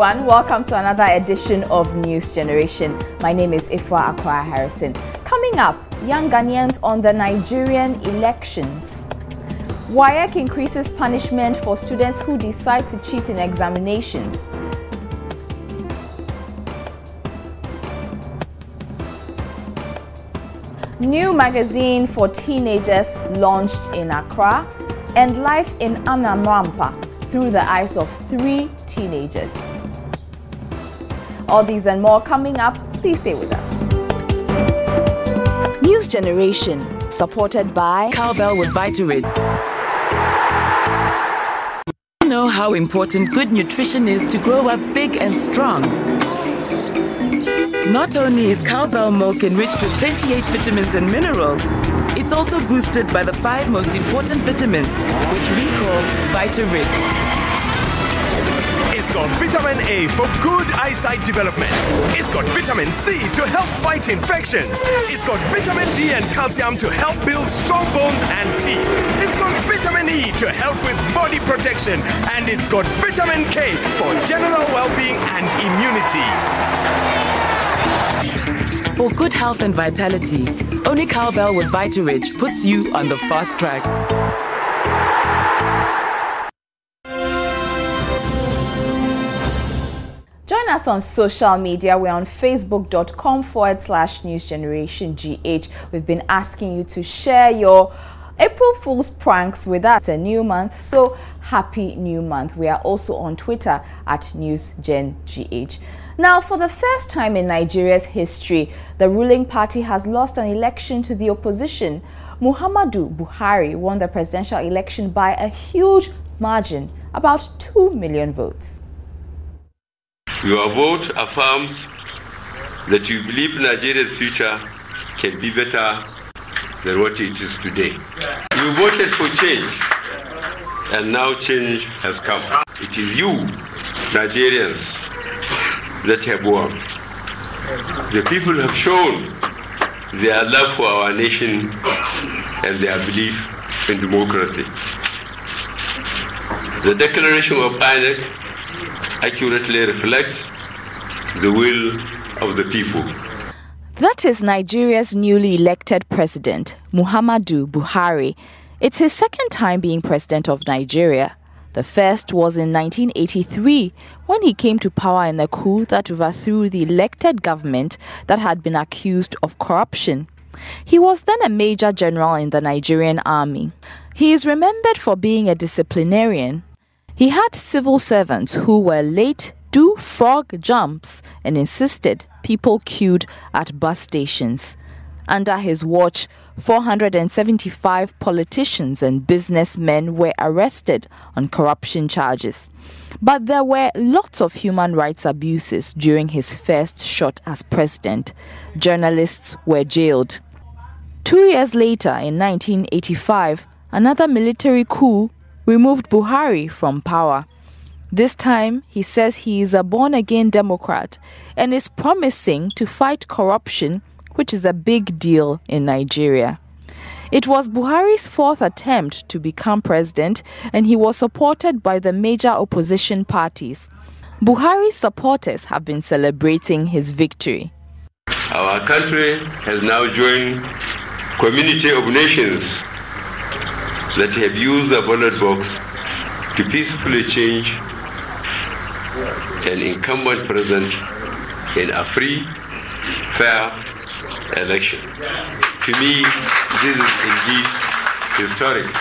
everyone, welcome to another edition of News Generation. My name is Ifwa Akwa Harrison. Coming up, young Ghanaians on the Nigerian elections. WAEC increases punishment for students who decide to cheat in examinations. New magazine for teenagers launched in Accra, and life in Anamrampa through the eyes of 3 teenagers. All these and more coming up. Please stay with us. News Generation, supported by Cowbell with Vitarid. You know how important good nutrition is to grow up big and strong. Not only is cowbell milk enriched with 28 vitamins and minerals, it's also boosted by the 5 most important vitamins, which we call Vitarid. It's got vitamin A for good eyesight development. It's got vitamin C to help fight infections. It's got vitamin D and calcium to help build strong bones and teeth. It's got vitamin E to help with body protection. And it's got vitamin K for general well-being and immunity. For good health and vitality, only Cowbell with Vitarid puts you on the fast track. Join us on social media. We're on facebook.com/newsgenerationgh. We've been asking you to share your April Fool's pranks with us. It's a new month, so happy new month. We are also on Twitter at newsgengh. Now, for the first time in Nigeria's history, the ruling party has lost an election to the opposition. Muhammadu Buhari won the presidential election by a huge margin, about 2 million votes. Your vote affirms that you believe Nigeria's future can be better than what it is today. You voted for change, and now change has come. It is you, Nigerians, that have won. The people have shown their love for our nation and their belief in democracy. The declaration of INEC accurately reflects the will of the people. That is Nigeria's newly elected president, Muhammadu Buhari. It's his second time being president of Nigeria. The first was in 1983 when he came to power in a coup that overthrew the elected government that had been accused of corruption. He was then a major general in the Nigerian army. He is remembered for being a disciplinarian. He had civil servants who were late, do frog jumps, and insisted people queued at bus stations. Under his watch, 475 politicians and businessmen were arrested on corruption charges. But there were lots of human rights abuses during his first shot as president. Journalists were jailed. 2 years later, in 1985, another military coup removed Buhari from power. This time, he says he is a born-again Democrat and is promising to fight corruption, which is a big deal in Nigeria. It was Buhari's 4th attempt to become president, and he was supported by the major opposition parties. Buhari's supporters have been celebrating his victory. Our country has now joined community of nations that have used the ballot box to peacefully change an incumbent president in a free, fair election. To me, this is indeed historic.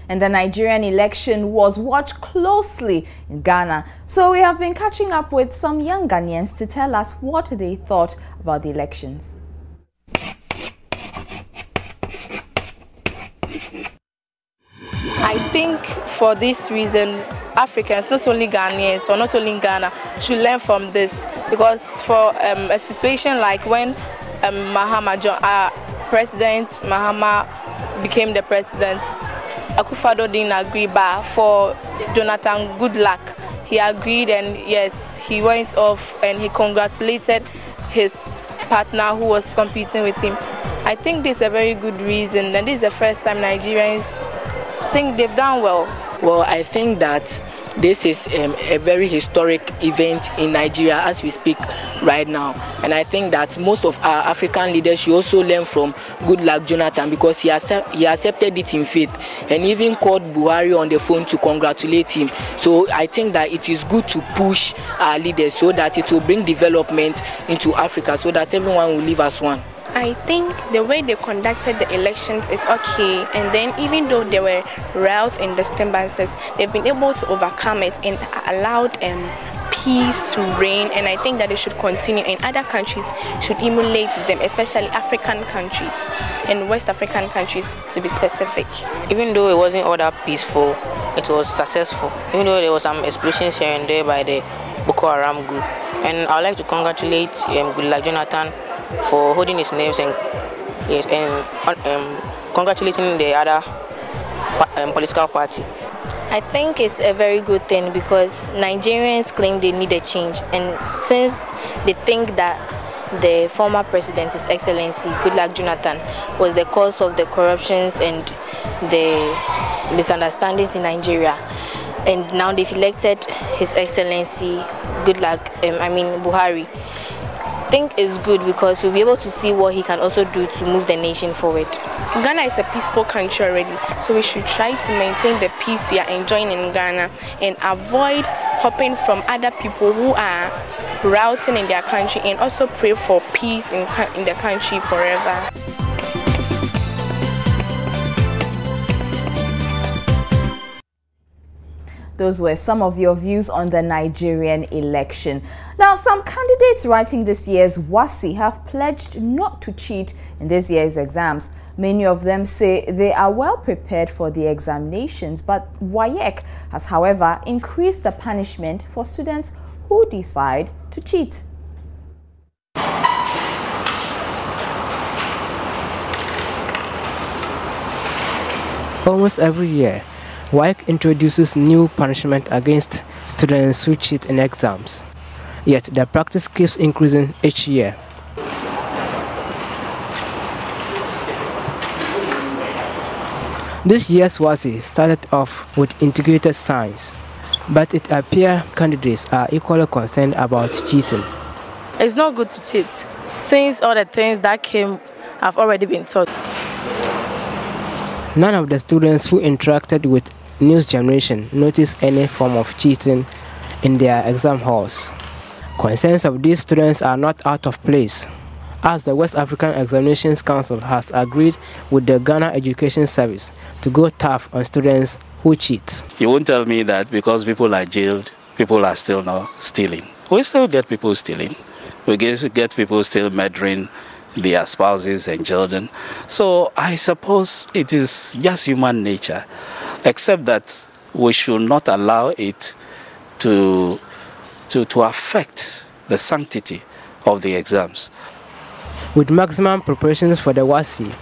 And the Nigerian election was watched closely in Ghana. So we have been catching up with some young Ghanaians to tell us what they thought about the elections. I think for this reason, Africans, not only Ghanaians or not only in Ghana, should learn from this. Because for a situation like when President Mahama became the president, Akufo-Addo didn't agree, but for Jonathan Goodluck, he agreed, and yes, he went off and he congratulated his partner who was competing with him. I think this is a very good reason, and this is the first time Nigerians think they've done well. Well, I think that this is a very historic event in Nigeria as we speak right now. And I think that most of our African leaders should also learn from Goodluck Jonathan, because he accepted it in faith and even called Buhari on the phone to congratulate him. So I think that it is good to push our leaders so that it will bring development into Africa, so that everyone will live as one. I think the way they conducted the elections is okay, and then even though there were riots and disturbances, they've been able to overcome it and allowed peace to reign, and I think that they should continue, and other countries should emulate them, especially African countries and West African countries to be specific. Even though it wasn't all that peaceful, it was successful, even though there was some explosions here and there by the Boko Haram group. And I would like to congratulate Goodluck Jonathan for holding his names and congratulating the other political party. I think it's a very good thing because Nigerians claim they need a change, and since they think that the former president, His Excellency Goodluck Jonathan, was the cause of the corruptions and the misunderstandings in Nigeria, and now they've elected His Excellency Buhari, I think it's good because we'll be able to see what he can also do to move the nation forward. Ghana is a peaceful country already, so we should try to maintain the peace we are enjoying in Ghana and avoid hopping from other people who are routing in their country, and also pray for peace in the country forever. Those were some of your views on the Nigerian election. Now, some candidates writing this year's WASSCE have pledged not to cheat in this year's exams. Many of them say they are well prepared for the examinations, but WAEC has, however, increased the punishment for students who decide to cheat. Almost every year, WAEC introduces new punishment against students who cheat in exams. Yet the practice keeps increasing each year. This year's WASSCE started off with integrated science, but it appears candidates are equally concerned about cheating. It's not good to cheat, since all the things that came have already been taught. None of the students who interacted with News Generation noticed any form of cheating in their exam halls. Concerns of these students are not out of place, as the West African Examinations Council has agreed with the Ghana Education Service to go tough on students who cheat. You won't tell me that because people are jailed, people are still not stealing. We still get people stealing. We get people still murdering their spouses and children. So I suppose it is just human nature, except that we should not allow it to affect the sanctity of the exams. With maximum preparations for the WASSCE,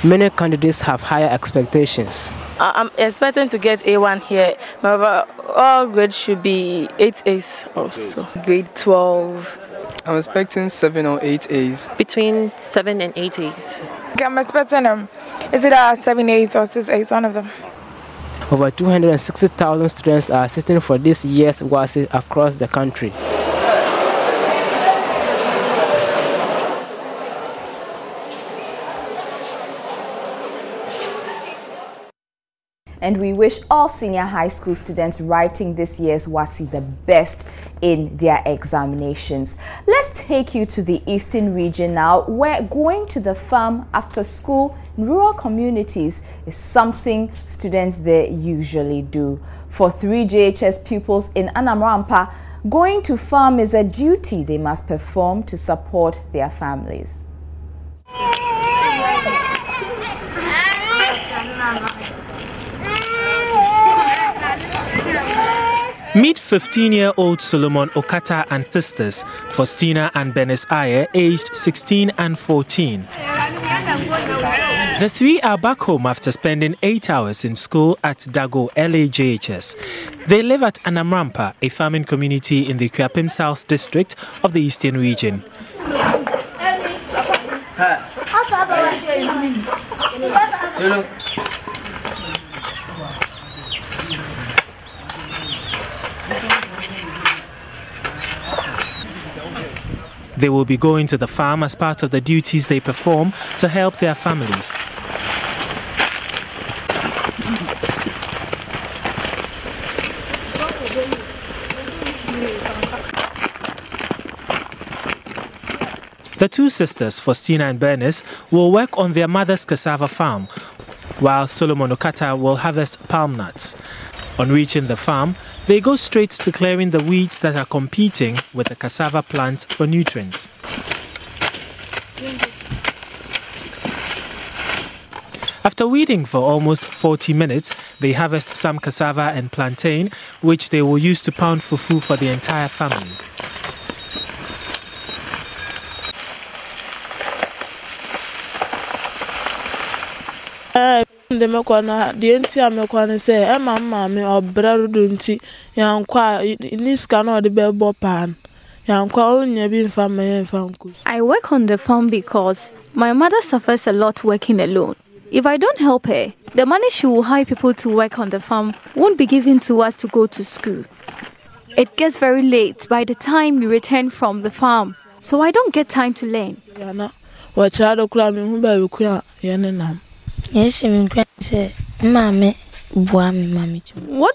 many candidates have higher expectations. I'm expecting to get A1 here. However, all grades should be 8As also. Grade 12. I'm expecting 7 or 8 A's. Between 7 and 8 A's. I'm expecting is it 7 A's or 6 A's, one of them. Over 260,000 students are sitting for this year's WASSCE across the country. And we wish all senior high school students writing this year's WASSCE the best in their examinations. Let's take you to the Eastern region now, where going to the farm after school in rural communities is something students there usually do. For 3 JHS pupils in Anamrampa, going to farm is a duty they must perform to support their families. Meet 15-year-old Solomon Okata and sisters, Faustina and Benes Aye, aged 16 and 14. The three are back home after spending 8 hours in school at Dago LAJHS. They live at Anamrampa, a farming community in the Kuapem South district of the Eastern region. They will be going to the farm as part of the duties they perform to help their families. The two sisters, Faustina and Bernice, will work on their mother's cassava farm, while Solomon Okata will harvest palm nuts. On reaching the farm, they go straight to clearing the weeds that are competing with the cassava plant for nutrients. After weeding for almost 40 minutes, they harvest some cassava and plantain, which they will use to pound fufu for the entire family. The mekwana the enti amekwana say e mama me obra rudo nti yankwa ni ska na ode bebo pan yankwa onya bi mfa me mfa nku. I work on the farm because my mother suffers a lot working alone. If I don't help her, the money she will hire people to work on the farm won't be given to us to go to school. It gets very late by the time we return from the farm, so I don't get time to learn. Yana wa chado kula me hu ba ku ya yenenam. What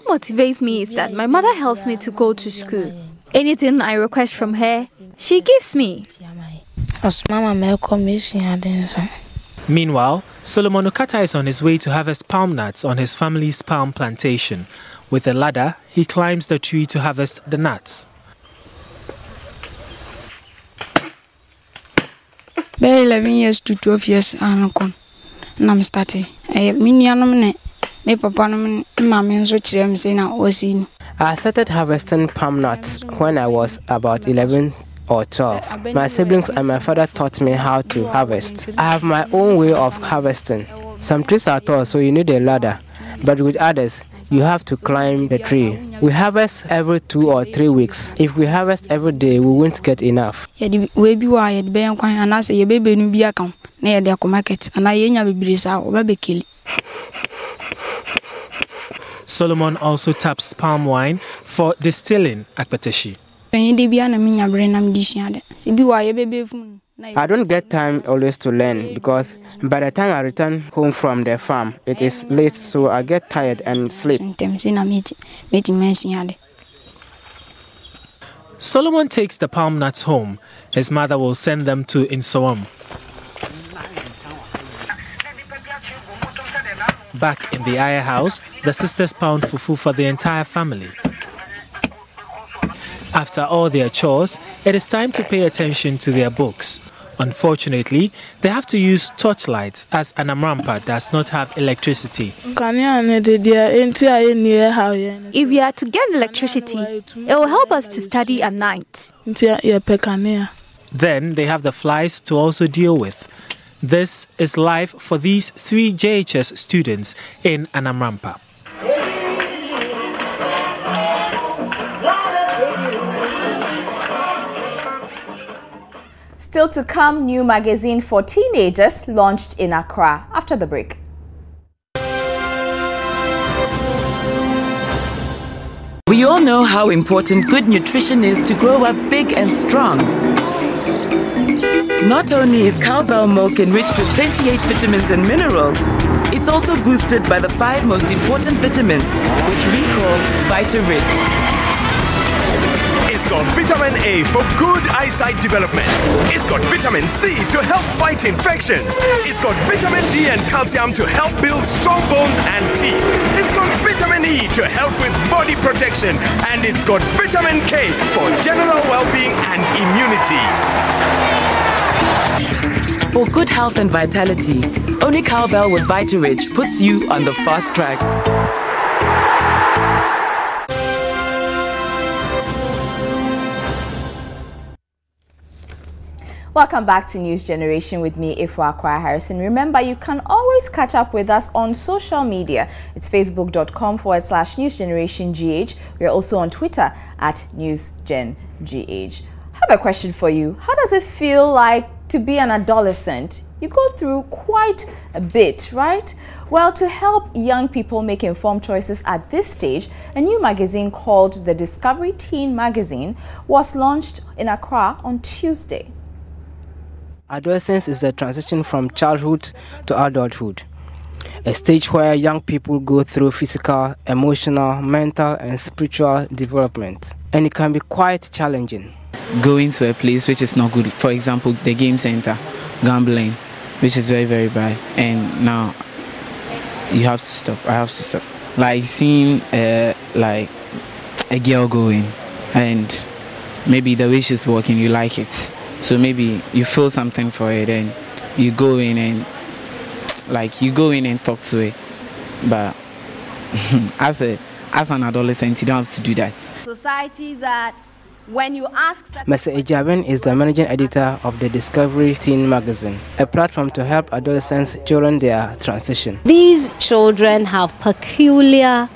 motivates me is that my mother helps me to go to school. Anything I request from her, she gives me. Meanwhile, Solomon Okata is on his way to harvest palm nuts on his family's palm plantation. With a ladder, he climbs the tree to harvest the nuts. By 11 years to 12 years, I'm starting. I started harvesting palm nuts when I was about 11 or 12. My siblings and my father taught me how to harvest. I have my own way of harvesting. Some trees are tall, so you need a ladder. But with others, you have to climb the tree. We harvest every 2 or 3 weeks. If we harvest every day, we won't get enough. Solomon also taps palm wine for distilling akpeteshi. I don't get time always to learn because by the time I return home from the farm, it is late, so I get tired and sleep. Solomon takes the palm nuts home. His mother will send them to Insawam. Back in the Aya house, the sisters pound fufu for the entire family. After all their chores, it is time to pay attention to their books. Unfortunately, they have to use torchlights as Anamrampa does not have electricity. If you are to get electricity, it will help us to study at night. Then they have the flies to also deal with. This is life for these 3 JHS students in Anamrampa. Still to come, new magazine for teenagers launched in Accra. After the break. We all know how important good nutrition is to grow up big and strong. Not only is cowbell milk enriched with 28 vitamins and minerals, it's also boosted by the 5 most important vitamins, which we call Vita-Rich. It's got vitamin A for good eyesight development. It's got vitamin C to help fight infections. It's got vitamin D and calcium to help build strong bones and teeth. It's got vitamin E to help with body protection. And it's got vitamin K for general well-being and immunity. For good health and vitality, only cowbell with Vita-Rich puts you on the fast track. Welcome back to News Generation with me, Ifwa Akwai Harrison. Remember, you can always catch up with us on social media. It's facebook.com/newsgenerationgh. We're also on Twitter @newsgengh. I have a question for you. How does it feel like to be an adolescent You go through quite a bit, right? Well, to help young people make informed choices at this stage, a new magazine called the Discovery Teen Magazine was launched in Accra on Tuesday. Adolescence is the transition from childhood to adulthood, a stage where young people go through physical, emotional, mental, and spiritual development, and it can be quite challenging. Going to a place which is not good, for example, the game center, gambling, which is very, very bad, and now you have to stop. I have to stop. Like seeing like a girl going, and maybe the way she's walking, you like it. So maybe you feel something for it, and you go in and talk to it. But as an adolescent, you don't have to do that. Society that when you ask... Mr. Ejabin is the managing editor of the Discovery Teen Magazine, a platform to help adolescents during their transition. These children have peculiar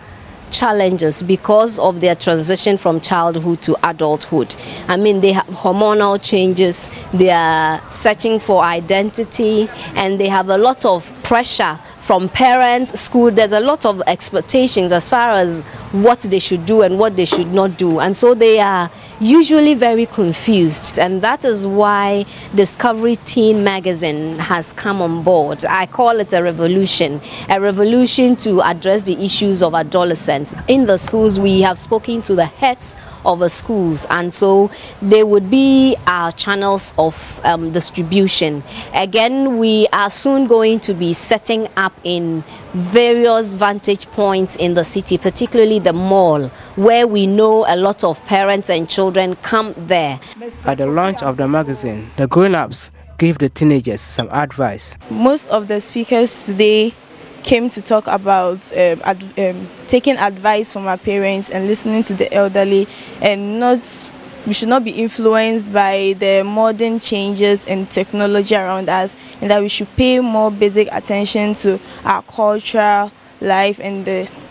challenges because of their transition from childhood to adulthood. I mean, they have hormonal changes, they are searching for identity, and they have a lot of pressure from parents, school. There's a lot of expectations as far as what they should do and what they should not do. And so they are usually very confused. And that is why Discovery Teen Magazine has come on board. I call it a revolution to address the issues of adolescents. In the schools, we have spoken to the heads of the schools, and so they would be our channels of distribution. Again, we are soon going to be setting up in various vantage points in the city, particularly the mall, where we know a lot of parents and children come there. At the launch of the magazine, the grown-ups gave the teenagers some advice. Most of the speakers today came to talk about taking advice from our parents and listening to the elderly, and we should not be influenced by the modern changes and technology around us, and that we should pay more basic attention to our cultural life, and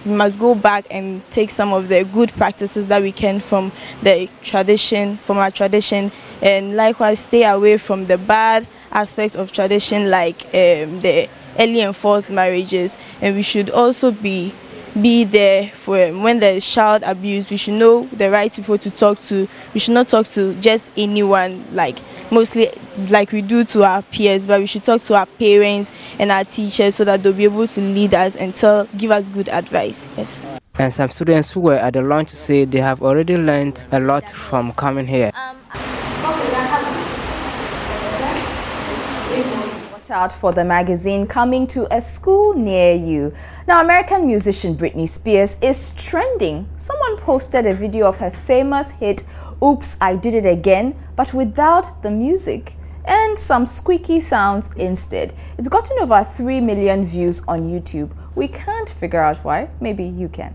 we must go back and take some of the good practices that we can from our tradition, and likewise stay away from the bad aspects of tradition, like the early and forced marriages. And we should also be there for when there is child abuse. We should know the right people to talk to. We should not talk to just anyone, mostly like we do to our peers, but we should talk to our parents and our teachers so that they'll be able to lead us and give us good advice. Yes. And some students who were at the launch say they have already learned a lot from coming here. Watch out for the magazine coming to a school near you. Now, American musician Britney Spears is trending. Someone posted a video of her famous hit, Oops, I Did It Again, but without the music and some squeaky sounds instead. It's gotten over 3 million views on YouTube. We can't figure out why. Maybe you can.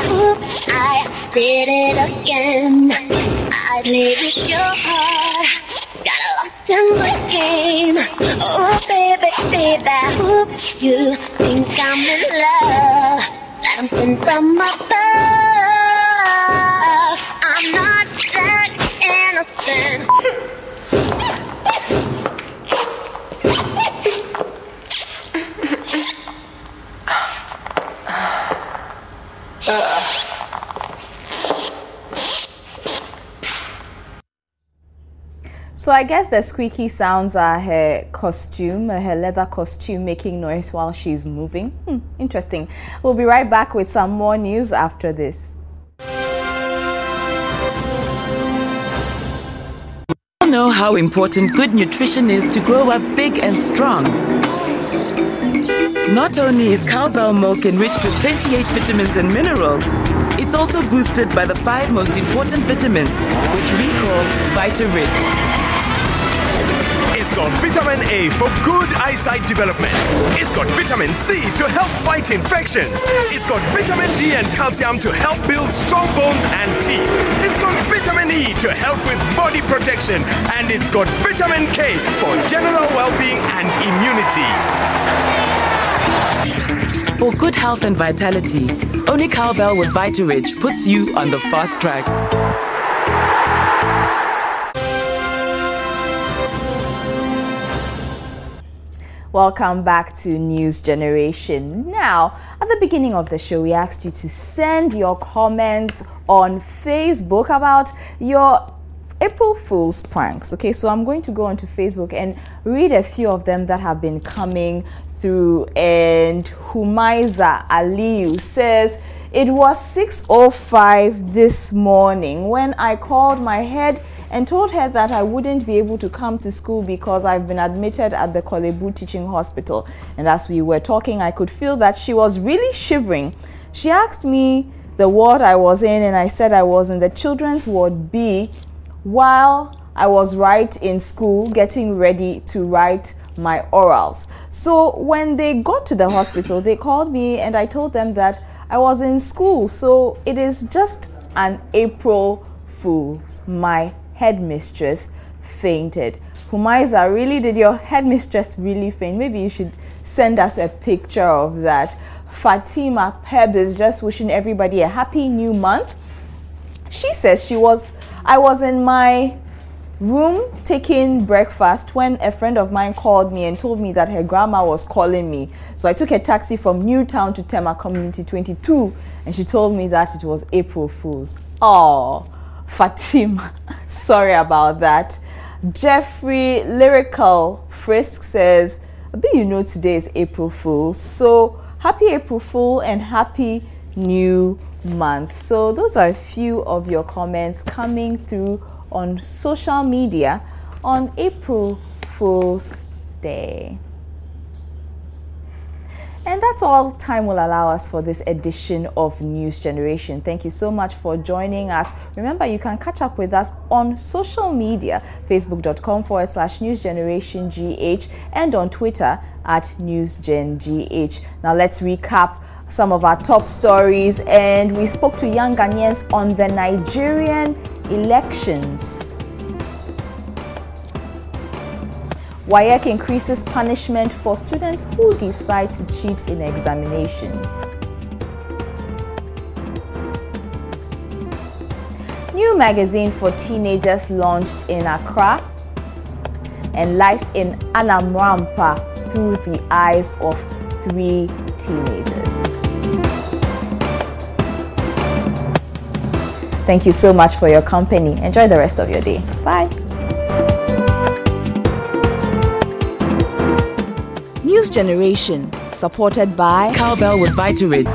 Oops, I did it again. I played with your heart, got lost in the game. Oh baby, oops, you think I'm in love, that I'm sent from above. I'm not that innocent. So I guess the squeaky sounds are her costume, her leather costume making noise while she's moving. Interesting. We'll be right back with some more news after this. We all know how important good nutrition is to grow up big and strong. Not only is cowbell milk enriched with 28 vitamins and minerals, it's also boosted by the 5 most important vitamins, which we call Vita-Rich. It's got vitamin A for good eyesight development. It's got vitamin C to help fight infections. It's got vitamin D and calcium to help build strong bones and teeth. It's got vitamin E to help with body protection. And it's got vitamin K for general well-being and immunity. For good health and vitality, only Cowbell with VitaRich puts you on the fast track. Welcome back to News Generation. Now, at the beginning of the show, we asked you to send your comments on Facebook about your April Fool's pranks. Okay, so I'm going to go onto Facebook and read a few of them that have been coming through. And Humaiza Aliyu says, it was 6:05 this morning when I called my head and told her that I wouldn't be able to come to school because I've been admitted at the Kolebu Teaching Hospital. And as we were talking, I could feel that she was really shivering. She asked me the ward I was in, and I said I was in the Children's Ward B while I was right in school getting ready to write my orals. So when they got to the hospital, they called me and I told them that I was in school. So it is just an April Fool's. My headmistress fainted. Humaiza, really, did your headmistress really faint? Maybe you should send us a picture of that. Fatima Peb is just wishing everybody a happy new month. She says I was in my room taking breakfast when a friend of mine called me and told me that her grandma was calling me. So I took a taxi from Newtown to Tema Community 22 and she told me that it was April Fool's. Oh, Fatima, sorry about that. Jeffrey Lyrical Frisk says, but you know today is April Fool's, so happy April Fool and happy new month. So those are a few of your comments coming through on social media on April Fool's Day. And that's all time will allow us for this edition of News Generation. Thank you so much for joining us. Remember, you can catch up with us on social media, facebook.com/newsgenerationgh and on Twitter @newsgengh. Now let's recap some of our top stories. And we spoke to young Ghanaians on the Nigerian elections. WAEC increases punishment for students who decide to cheat in examinations. New magazine for teenagers launched in Accra. And life in Anamrampa through the eyes of 3 teenagers. Thank you so much for your company. Enjoy the rest of your day. Bye. News Generation, supported by Cowbell with VitaRich.